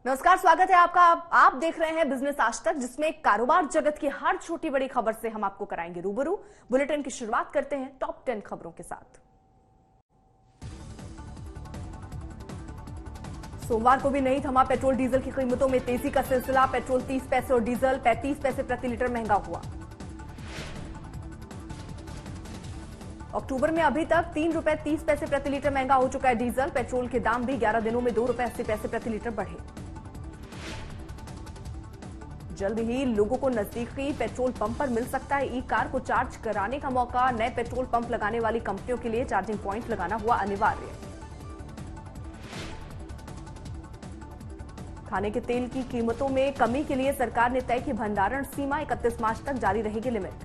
नमस्कार, स्वागत है आपका। आप देख रहे हैं बिजनेस आज तक, जिसमें कारोबार जगत की हर छोटी बड़ी खबर से हम आपको कराएंगे रूबरू। बुलेटिन की शुरुआत करते हैं टॉप 10 खबरों के साथ। सोमवार को भी नहीं थमा पेट्रोल डीजल की कीमतों में तेजी का सिलसिला। पेट्रोल 30 पैसे और डीजल 35 पैसे प्रति लीटर महंगा हुआ। अक्टूबर में अभी तक ₹3.30 प्रति लीटर महंगा हो चुका है डीजल। पेट्रोल के दाम भी 11 दिनों में ₹2.80 प्रति लीटर बढ़े। जल्द ही लोगों को नजदीकी पेट्रोल पंप पर मिल सकता है ई कार को चार्ज कराने का मौका। नए पेट्रोल पंप लगाने वाली कंपनियों के लिए चार्जिंग पॉइंट लगाना हुआ अनिवार्य। खाने के तेल की कीमतों में कमी के लिए सरकार ने तय की भंडारण सीमा। 31 मार्च तक जारी रहेगी लिमिट।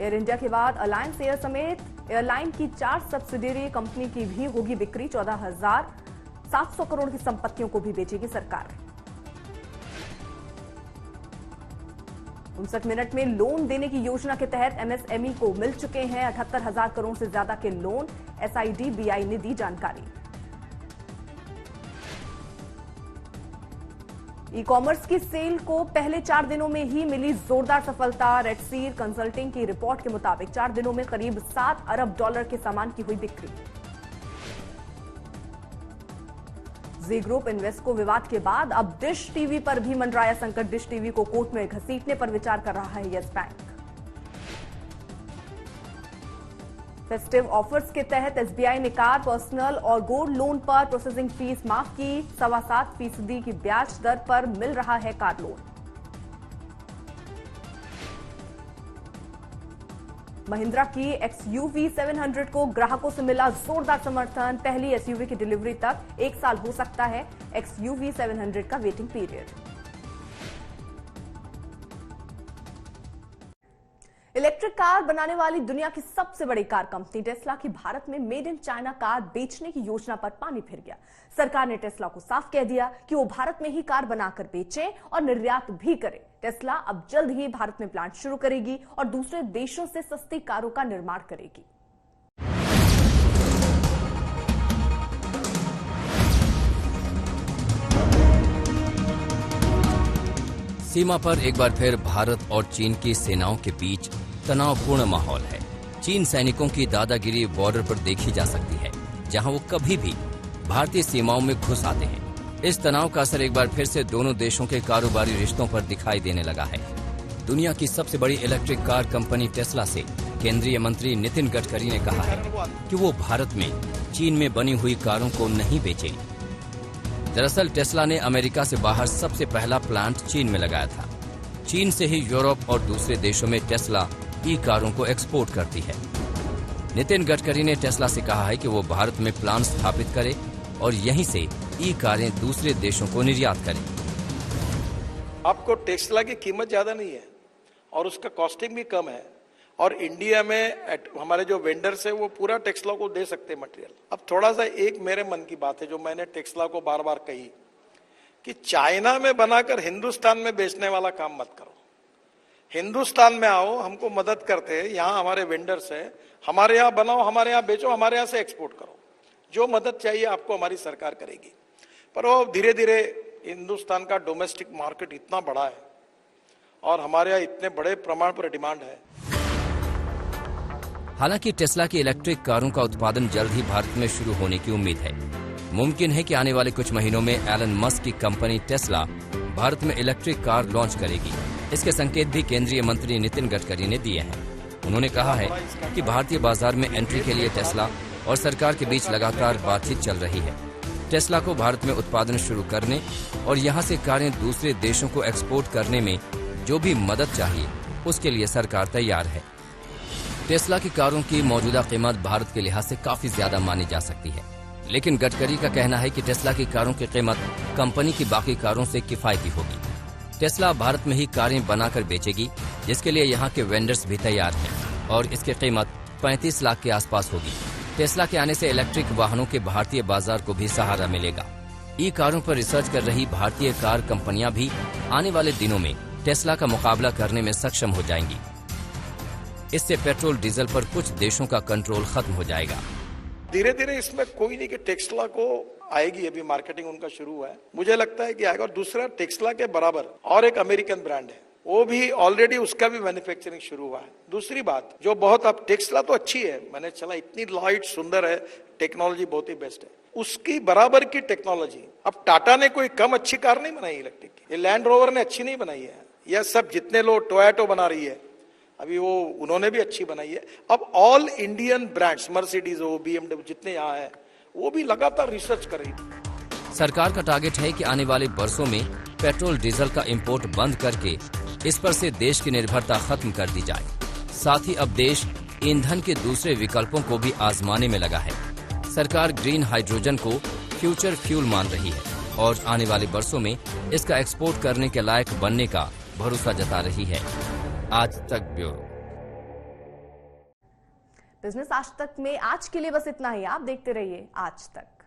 एयर इंडिया के बाद अलायंस एयर समेत एयरलाइन की 4 सब्सिडियरी कंपनी की भी होगी बिक्री। 14,700 करोड़ की संपत्तियों को भी बेचेगी सरकार। 59 मिनट में लोन देने की योजना के तहत एमएसएमई को मिल चुके हैं 78,000 करोड़ से ज्यादा के लोन। एसआईडीबीआई ने दी जानकारी। ई कॉमर्स की सेल को पहले 4 दिनों में ही मिली जोरदार सफलता। रेडसीर कंसल्टिंग की रिपोर्ट के मुताबिक 4 दिनों में करीब $7 अरब के सामान की हुई बिक्री। जी ग्रुप इन्वेस्को विवाद के बाद अब डिश टीवी पर भी मंडराया संकट। डिश टीवी को कोर्ट में घसीटने पर विचार कर रहा है यस बैंक। फेस्टिव ऑफर्स के तहत एसबीआई ने कार, पर्सनल और गोल्ड लोन पर प्रोसेसिंग फीस माफ की। 7.25% की ब्याज दर पर मिल रहा है कार लोन। महिंद्रा की एक्सयूवी 700 को ग्राहकों से मिला जोरदार समर्थन। पहली एसयूवी की डिलीवरी तक 1 साल हो सकता है एक्सयूवी 700 का वेटिंग पीरियड। इलेक्ट्रिक कार बनाने वाली दुनिया की सबसे बड़ी कार कंपनी टेस्ला की भारत में मेड इन चाइना कार बेचने की योजना पर पानी फिर गया। सरकार ने टेस्ला को साफ कह दिया कि वो भारत में ही कार बनाकर बेचे और निर्यात भी करे। टेस्ला अब जल्द ही भारत में प्लांट शुरू करेगी और दूसरे देशों से सस्ती कारों का निर्माण करेगी। सीमा पर एक बार फिर भारत और चीन की सेनाओं के बीच तनावपूर्ण माहौल है। चीन सैनिकों की दादागिरी बॉर्डर पर देखी जा सकती है, जहां वो कभी भी भारतीय सीमाओं में घुस आते हैं। इस तनाव का असर एक बार फिर से दोनों देशों के कारोबारी रिश्तों पर दिखाई देने लगा है। दुनिया की सबसे बड़ी इलेक्ट्रिक कार कंपनी टेस्ला से केंद्रीय मंत्री नितिन गडकरी ने कहा है कि वो भारत में चीन में बनी हुई कारों को नहीं बेचेगी। दरअसल टेस्ला ने अमेरिका से बाहर सबसे पहला प्लांट चीन में लगाया था। चीन से ही यूरोप और दूसरे देशों में टेस्ला ई कारों को एक्सपोर्ट करती है। नितिन गडकरी ने टेस्ला से कहा है कि वो भारत में प्लांट स्थापित करे और यहीं से ई कारें दूसरे देशों को निर्यात करें। आपको टेस्ला की कीमत ज्यादा नहीं है और उसका कॉस्टिंग भी कम है और इंडिया में हमारे जो वेंडर्स है वो पूरा टेस्ला को दे सकते हैं मटेरियल। अब थोड़ा सा एक मेरे मन की बात है जो मैंने टेस्ला को बार बार कही कि चाइना में बनाकर हिंदुस्तान में बेचने वाला काम मत करो। हिंदुस्तान में आओ, हमको मदद करते हैं, यहाँ हमारे वेंडर्स है, हमारे यहाँ बनाओ, हमारे यहाँ बेचो, हमारे यहाँ से एक्सपोर्ट करो। जो मदद चाहिए आपको हमारी सरकार करेगी। पर वो धीरे धीरे हिंदुस्तान का डोमेस्टिक मार्केट इतना बड़ा है और हमारे यहाँ इतने बड़े प्रमाण पर डिमांड है। हालांकि टेस्ला की इलेक्ट्रिक कारों का उत्पादन जल्द ही भारत में शुरू होने की उम्मीद है। मुमकिन है कि आने वाले कुछ महीनों में एलन मस्क की कंपनी टेस्ला भारत में इलेक्ट्रिक कार लॉन्च करेगी। इसके संकेत भी केंद्रीय मंत्री नितिन गडकरी ने दिए हैं। उन्होंने कहा है कि भारतीय बाजार में एंट्री के लिए टेस्ला और सरकार के बीच लगातार बातचीत चल रही है। टेस्ला को भारत में उत्पादन शुरू करने और यहाँ से कारें दूसरे देशों को एक्सपोर्ट करने में जो भी मदद चाहिए उसके लिए सरकार तैयार है। टेस्ला की कारों की मौजूदा कीमत भारत के लिहाज से काफी ज्यादा मानी जा सकती है, लेकिन गडकरी का कहना है कि टेस्ला की कारों की कीमत कंपनी की बाकी कारों से किफायती होगी। टेस्ला भारत में ही कारें बनाकर बेचेगी, जिसके लिए यहाँ के वेंडर्स भी तैयार हैं और इसकी कीमत 35 लाख के आसपास होगी। टेस्ला के आने से इलेक्ट्रिक वाहनों के भारतीय बाजार को भी सहारा मिलेगा। ई कारों पर रिसर्च कर रही भारतीय कार कंपनियां भी आने वाले दिनों में टेस्ला का मुकाबला करने में सक्षम हो जाएंगी। इससे पेट्रोल डीजल पर कुछ देशों का कंट्रोल खत्म हो जाएगा। धीरे धीरे इसमें कोई नहीं कि टेस्ला को आएगी, अभी मार्केटिंग उनका शुरू हुआ है, मुझे लगता है कि आएगा। और दूसरा, टेस्ला के बराबर और एक अमेरिकन ब्रांड है, वो भी ऑलरेडी उसका भी मैन्युफैक्चरिंग शुरू हुआ है। दूसरी बात जो बहुत, अब टेस्ला तो अच्छी है, मैंने चला, इतनी लाइट सुंदर है, टेक्नोलॉजी बहुत ही बेस्ट है, उसकी बराबर की टेक्नोलॉजी अब टाटा ने कोई कम अच्छी कार नहीं बनाई इलेक्ट्रिक की, ये लैंड रोवर ने अच्छी नहीं बनाई है, यह सब जितने लोग टोयोटो बना रही है अभी वो उन्होंने भी अच्छी बनाई है। अब ऑल इंडियन ब्रांड्स, मर्सिडीज हो, BMW, जितने यहाँ है वो भी लगातार रिसर्च कर रही थी। सरकार का टारगेट है कि आने वाले वर्षों में पेट्रोल डीजल का इंपोर्ट बंद करके इस पर से देश की निर्भरता खत्म कर दी जाए। साथ ही अब देश ईंधन के दूसरे विकल्पों को भी आजमाने में लगा है। सरकार ग्रीन हाइड्रोजन को फ्यूचर फ्यूल मान रही है और आने वाले वर्षों में इसका एक्सपोर्ट करने के लायक बनने का भरोसा जता रही है। आज तक ब्यूरो। बिजनेस आज तक में आज के लिए बस इतना ही। आप देखते रहिए आज तक।